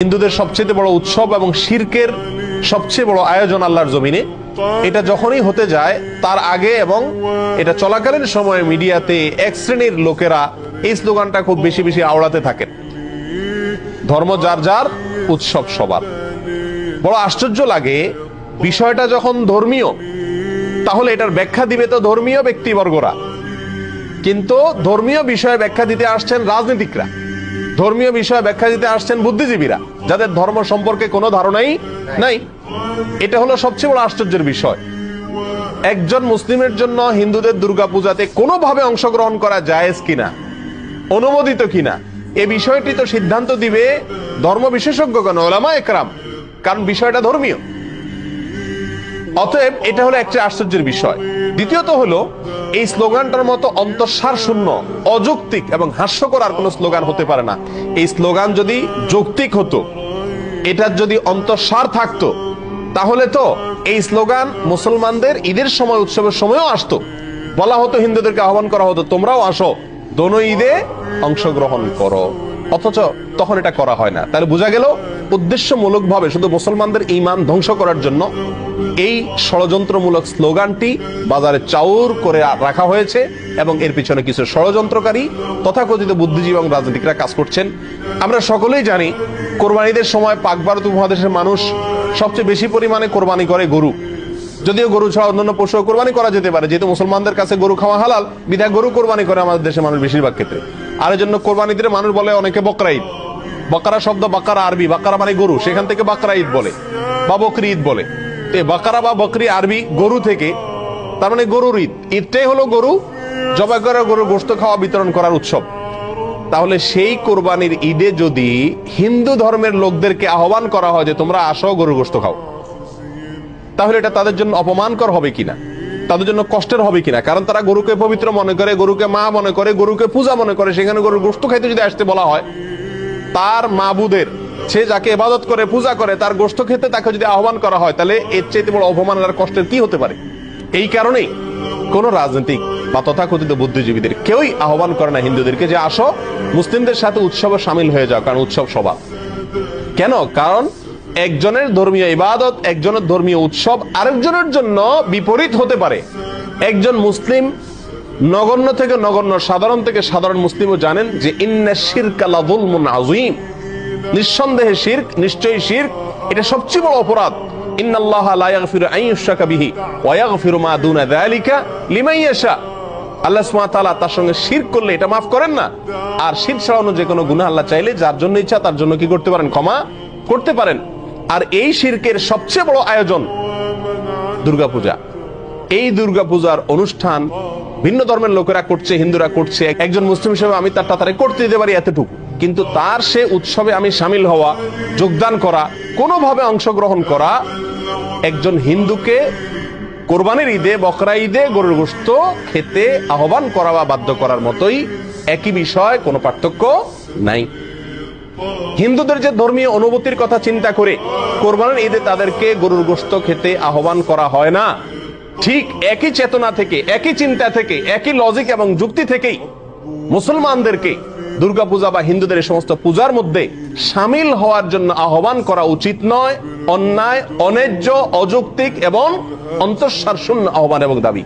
হিন্দুদের সবচেয়ে বড় উৎসব এবং শিরকের সবচেয়ে বড় আয়োজন আল্লাহর জমিনে, এটা যখনই হতে যায় তার আগে এবং এটা চলাকালীন সময়ে মিডিয়াতে এক শ্রেণীর লোকেরা এই স্লোগানটা খুব বেশি বেশি আওড়াতে থাকেন, ধর্ম যার যার, উৎসব সবার। বড় আশ্চর্য লাগে, বিষয়টা যখন ধর্মীয় তাহলে এটার ব্যাখ্যা দিবে তো ধর্মীয় ব্যক্তিবর্গরা, কিন্তু ধর্মীয় বিষয়ে ব্যাখ্যা দিতে আসছেন রাজনীতিকরা, ধর্মীয় বিষয়ে ব্যাখ্যা দিতে আসছেন বুদ্ধিজীবীরা, যাদের ধর্ম সম্পর্কে কোনো ধারণাই নাই। এটা হলো সবচেয়ে বড় আশ্চর্যের বিষয়। একজন মুসলিমের জন্য হিন্দুদের দুর্গাপূজাতে কোনোভাবে অংশগ্রহণ করা জায়েজ কিনা, অনুমোদিত কিনা, এ বিষয়টি তো সিদ্ধান্ত দিবে ধর্ম বিশেষজ্ঞগণ, উলামায়ে কেরাম, কারণ বিষয়টা ধর্মীয়। অতএব এটা হলো একটা আশ্চর্যের বিষয়। দ্বিতীয়ত হলো, এই স্লোগানটার মতো অন্তঃসার শূন্য, অযৌক্তিক এবং হাস্যকর আর কোনো স্লোগান হতে পারে না। এই স্লোগান যদি যৌক্তিক হতো, এটার যদি অন্তঃসার থাকতো, তাহলে তো এই স্লোগান মুসলমানদের ঈদের সময়, উৎসবের সময়ও আসতো। বলা হতো, হিন্দুদেরকে আহ্বান করা হতো, তোমরাও আসো, দোনো ঈদে অংশগ্রহণ করো। অথচ তখন এটা করা হয় না। তাহলে বোঝা গেল উদ্দেশ্যমূলক ভাবে শুধু মুসলমানদের ঈমান ধ্বংস করার জন্য এই ষড়যন্ত্রমূলক স্লোগানটি বাজারে চাউর করে রাখা হয়েছে এবং এর পিছনে কিছু ষড়যন্ত্রকারী তথাকথিত বুদ্ধিজীবী এবং রাজনীতিকরা কাজ করছেন। আমরা সকলেই জানি, কোরবানিদের সময় পাক ভারত উপমহাদেশের মানুষ সবচেয়ে বেশি পরিমাণে কোরবানি করে গরু। যদিও গরু ছাড়া অন্যান্য পশু কোরবানি করা যেতে পারে, যেহেতু মুসলমানদের কাছে গরু খাওয়া হালাল, বিধায় গরু কোরবানি করে আমাদের দেশের মানুষ বেশিরভাগ ক্ষেত্রে। আর এই জন্য কোরবানি দিতে মানুষ বলে অনেকে বকরা ঈদ। বাকারা শব্দ, বাকারা আরবি, বাকারা মানে গরু, সেখান থেকে বাকরা ঈদ বলে বা বকরি ঈদ বলে। বাকারা বা বকরি আরবি গরু থেকে, তার মানে গরুর ঈদ। ঈদটাই হলো গরু জবাই করে গরুর গোশত খাওয়া, বিতরণ করার উৎসব। তাহলে সেই কোরবানির ঈদে যদি হিন্দু ধর্মের লোকদেরকে আহ্বান করা হয় যে তোমরা আসো, গরুর গোশত খাও, তাহলে এটা তাদের জন্য অপমানকর হবে কিনা, তাদের জন্য কষ্টের হবে কিনা? কারণ তারা গরুকে পবিত্র মনে করে, গরুকে মা মনে করে, গরুকে পূজা মনে করে। সেখানে গরুর গোশত খাইতে যদি আসতে বলা হয়, তার মাবুদের, সে যাকে ইবাদত করে, পূজা করে, তার গোশত খেতে তাকে যদি আহ্বান করা হয়, তাহলে এর চেয়ে বড় অপমান আর কষ্টের কি হতে পারে? এই কারণেই কোন রাজনৈতিক বা তথাকথিত বুদ্ধিজীবীদের কেউই আহ্বান করে না হিন্দুদেরকে যে আসো, মুসলিমদের সাথে উৎসবে সামিল হয়ে যাও, কারণ উৎসব সবার। কেন? কারণ একজনের ধর্মীয় ইবাদত, একজনের ধর্মীয় উৎসব আরেকজনের জন্য বিপরীত হতে পারে। একজন মুসলিম, নগণ্য থেকে নগণ্য, সাধারণ থেকে সাধারণ মুসলিমও জানেন যে ইন্না শিরকা লাযুলমুন আযীম, নিঃসন্দেহে শিরক, নিশ্চয়ই শিরক, এটা সবচেয়ে বড় অপরাধ। ইন্নাল্লাহা লা ইয়াগফিরু আন ইউশরাকা বিহি ওয়া ইয়াগফিরু মা দুনা যালিকা লিমান ইয়াশা। আল্লাহ সুবহানাহু ওয়া তাআলা তার সঙ্গে শিরক করলে এটা মাফ করেন না। আর শিরক ছাড়া অন্য যে কোনো গুনাহ আল্লাহ চাইলে যার জন্য ইচ্ছা তার জন্য কি করতে পারেন? ক্ষমা করতে পারেন। আর এই শিরকের সবচেয়ে বড় আয়োজন দুর্গাপূজা। এই দুর্গাপূজার অনুষ্ঠান ভিন্ন ধর্মের লোকেরা করছে, হিন্দুরা করছে। একজন মুসলিম হিসেবে আমি তারটা তারে করতে দিতে পারি এতটুকু, কিন্তু তার সে উৎসবে আমি সামিল হওয়া, যোগদান করা, কোনোভাবে অংশগ্রহণ করা, একজন হিন্দুকে কোরবানির ঈদে, বকরা ঈদে গরুর গোশত খেতে আহ্বান করা বা বাধ্য করার মতোই, একই বিষয়, কোনো পার্থক্য নাই। হিন্দুদের যে ধর্মীয় অনুভূতির কথা চিন্তা করে কোরবানির ঈদে তাদেরকে গরুর গোশত খেতে আহ্বান করা হয় না, ঠিক একই চেতনা থেকে, একই চিন্তা থেকে, একই লজিক এবং যুক্তি থেকেই মুসলমানদেরকে দুর্গাপূজা বা হিন্দুদের এই সমস্ত পূজার মধ্যে সামিল হওয়ার জন্য আহ্বান করা উচিত নয়। অন্যায়, অন্যায্য, অযৌক্তিক এবং অন্তঃসার শূন্য আহ্বান এবং দাবি।